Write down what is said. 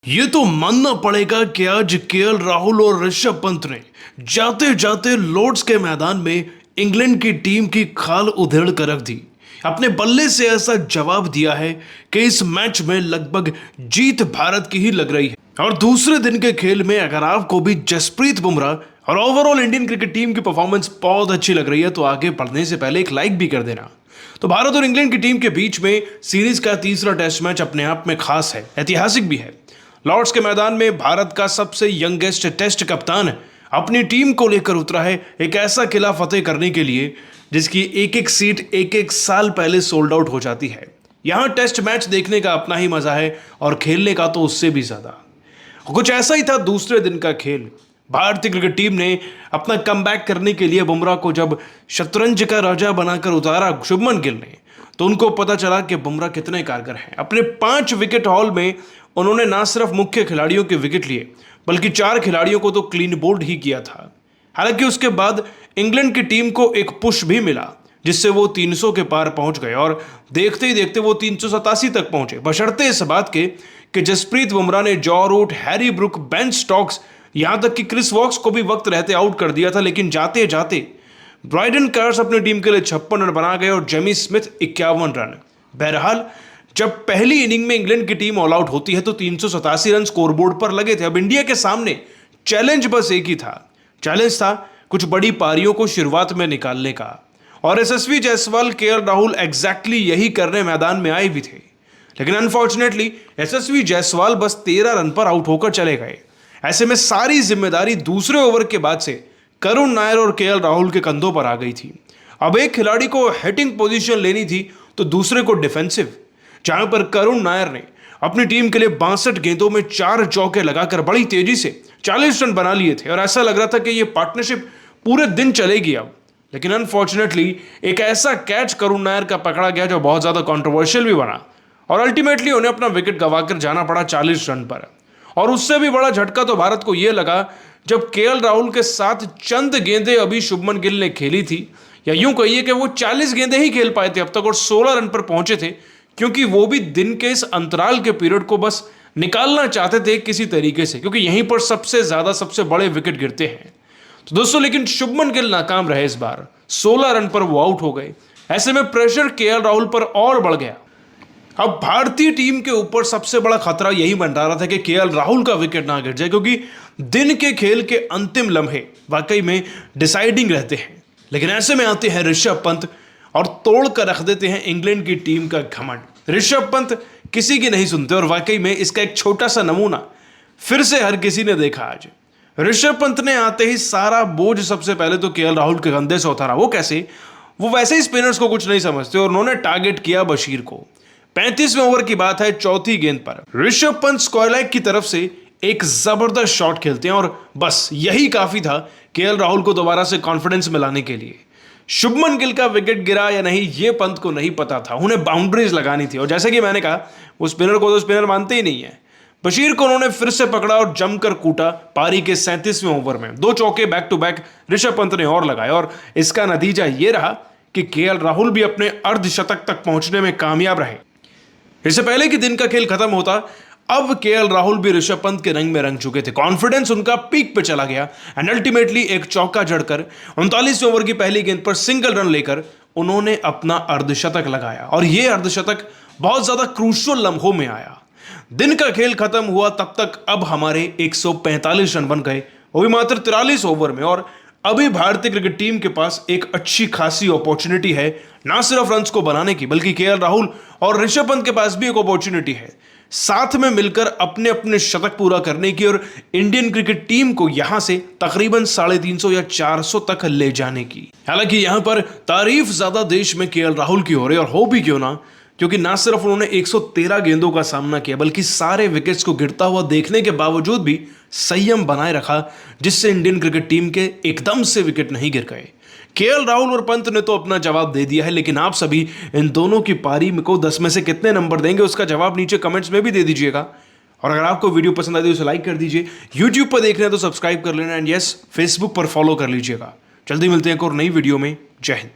ये तो मानना पड़ेगा कि आज केएल राहुल और ऋषभ पंत ने जाते जाते लॉर्ड्स के मैदान में इंग्लैंड की टीम की खाल उधेड़ कर रख दी। अपने बल्ले से ऐसा जवाब दिया है कि इस मैच में लगभग जीत भारत की ही लग रही है। और दूसरे दिन के खेल में अगर आपको भी जसप्रीत बुमराह और ओवरऑल इंडियन क्रिकेट टीम की परफॉर्मेंस बहुत अच्छी लग रही है तो आगे बढ़ने से पहले एक लाइक भी कर देना। तो भारत और इंग्लैंड की टीम के बीच में सीरीज का तीसरा टेस्ट मैच अपने आप में खास है, ऐतिहासिक भी है। लॉर्ड्स के मैदान में भारत का सबसे यंगेस्ट टेस्ट कप्तान अपनी टीम को लेकर उतरा है एक ऐसा किला फतेह करने के लिए जिसकी एक एक सीट एक एक साल पहले सोल्ड आउट हो जाती है। यहां टेस्ट मैच देखने का अपना ही मजा है और खेलने का तो उससे भी ज्यादा। कुछ ऐसा ही था दूसरे दिन का खेल। भारतीय क्रिकेट टीम ने अपना कमबैक करने के लिए बुमराह को जब शतरंज का राजा बनाकर उतारा शुभमन गिल ने, तो उनको पता चला कि बुमराह कितने कारगर हैं। अपने 5 विकेट हॉल में उन्होंने ना सिर्फ मुख्य खिलाड़ियों के विकेट लिए बल्कि 4 खिलाड़ियों को तो क्लीन बोल्ड ही किया था। हालांकि उसके बाद इंग्लैंड की टीम को एक पुश भी मिला जिससे वो 300 के पार पहुंच गए और देखते ही देखते वो 387 तक पहुंचे, बशर्ते इस बात के कि जसप्रीत बुमराह ने Joe Root, Harry Brook, Ben Stokes, यहां तक कि क्रिस वॉक्स को भी वक्त रहते आउट कर दिया था। लेकिन जाते जाते ब्राइडन कार्स अपनी टीम के लिए 56 रन बना गए और जेमी स्मिथ 51 रन। बहरहाल जब पहली इनिंग में इंग्लैंड की टीम ऑल आउट होती है तो 387 रन स्कोरबोर्ड पर लगे थे। अब इंडिया के सामने चैलेंज बस एक ही था। चैलेंज था कुछ बड़ी पारियों को शुरुआत में निकालने का और यशस्वी जायसवाल, केएल राहुल एग्जैक्टली यही करने मैदान में आए भी थे। लेकिन अनफॉर्चुनेटली यशस्वी जायसवाल बस 13 रन पर आउट होकर चले गए। ऐसे में सारी जिम्मेदारी दूसरे ओवर के बाद से करुण नायर और केएल राहुल के कंधों पर आ गई थी। अब एक खिलाड़ी को हिटिंग पोजीशन लेनी थी तो दूसरे को डिफेंसिव, जहां पर करुण नायर ने अपनी टीम के लिए 62 गेंदों में 4 चौके लगाकर बड़ी तेजी से 40 रन बना लिए थे और ऐसा लग रहा था कि यह पार्टनरशिप पूरे दिन चलेगी अब। लेकिन अनफॉर्चुनेटली एक ऐसा कैच करुण नायर का पकड़ा गया जो बहुत ज्यादा कंट्रोवर्शियल भी बना और अल्टीमेटली उन्हें अपना विकेट गंवाकर जाना पड़ा 40 रन पर। और उससे भी बड़ा झटका तो भारत को यह लगा जब केएल राहुल के साथ चंद गेंदें अभी शुभमन गिल ने खेली थी, या यूं कहिए कि वो 40 गेंदें ही खेल पाए थे अब तक और 16 रन पर पहुंचे थे, क्योंकि वो भी दिन के इस अंतराल के पीरियड को बस निकालना चाहते थे किसी तरीके से, क्योंकि यहीं पर सबसे ज्यादा सबसे बड़े विकेट गिरते हैं। तो दोस्तों लेकिन शुभमन गिल नाकाम रहे इस बार, 16 रन पर वो आउट हो गए। ऐसे में प्रेशर केएल राहुल पर और बढ़ गया। अब भारतीय टीम के ऊपर सबसे बड़ा खतरा यही बन रहा था कि केएल राहुल का विकेट ना गिर जाए, क्योंकि दिन के खेल के अंतिम लम्हे वाकई में डिसाइडिंग रहते हैं। लेकिन ऐसे में आते हैं ऋषभ पंत और तोड़ कर रख देते हैं इंग्लैंड की टीम का घमंड। ऋषभ पंत किसी की नहीं सुनते और वाकई में इसका एक छोटा सा नमूना फिर से हर किसी ने देखा आज। ऋषभ पंत ने आते ही सारा बोझ सबसे पहले तो केएल राहुल के कंधे से उतारा। वो कैसे? वो वैसे ही स्पिनर्स को कुछ नहीं समझते और उन्होंने टारगेट किया बशीर को। 35वें ओवर की बात है, चौथी गेंद पर ऋषभ पंत स्क्वायर लेग की तरफ से एक जबरदस्त शॉट खेलते हैं और बस यही काफी था केएल राहुल को दोबारा से कॉन्फिडेंस में लाने के लिए। शुभमन गिल का विकेट गिरा या नहीं ये पंत को नहीं पता था, उन्हें बाउंड्रीज लगानी थी और जैसे कि मैंने कहा वो स्पिनर को तो स्पिनर मानते ही नहीं है। बशीर को उन्होंने फिर से पकड़ा और जमकर कूटा। पारी के 37वें ओवर में 2 चौके back to back Rishabh Pant ने और लगाए और इसका नतीजा ये रहा कि केएल राहुल भी अपने अर्धशतक तक पहुंचने में कामयाब रहे। इससे पहले कि दिन का खेल खत्म होता अब केएल राहुल भी ऋषभ पंत के रंग में रंग चुके थे। कॉन्फिडेंस उनका पीक पे चला गया एंड अल्टीमेटली एक चौका जड़कर 39वें ओवर की पहली गेंद पर सिंगल रन लेकर उन्होंने अपना अर्धशतक लगाया और यह अर्धशतक बहुत ज्यादा क्रूशियल लम्हों में आया। दिन का खेल खत्म हुआ तब तक अब हमारे 145 रन बन गए, वो भी मात्र 43 ओवर में। और अभी भारतीय क्रिकेट टीम के पास एक अच्छी खासी अपॉर्चुनिटी है ना सिर्फ रन्स को बनाने की, बल्कि केएल राहुल और ऋषभ पंत के पास भी एक अपॉर्चुनिटी है साथ में मिलकर अपने अपने शतक पूरा करने की और इंडियन क्रिकेट टीम को यहां से तकरीबन 350 या 400 तक ले जाने की। हालांकि यहां पर तारीफ ज्यादा देश में केएल राहुल की हो रही, और हो भी क्यों ना, क्योंकि ना सिर्फ उन्होंने 113 गेंदों का सामना किया बल्कि सारे विकेट्स को गिरता हुआ देखने के बावजूद भी संयम बनाए रखा, जिससे इंडियन क्रिकेट टीम के एकदम से विकेट नहीं गिर गए। केएल राहुल और पंत ने तो अपना जवाब दे दिया है, लेकिन आप सभी इन दोनों की पारी को 10 में से कितने नंबर देंगे उसका जवाब नीचे कमेंट्स में भी दे दीजिएगा। और अगर आपको वीडियो पसंद आती है तो लाइक कर दीजिए, यूट्यूब पर देख रहे हैं तो सब्सक्राइब कर लेना एंड यस फेसबुक पर फॉलो कर लीजिएगा। जल्दी मिलते हैं एक और नई वीडियो में। जय हिंद।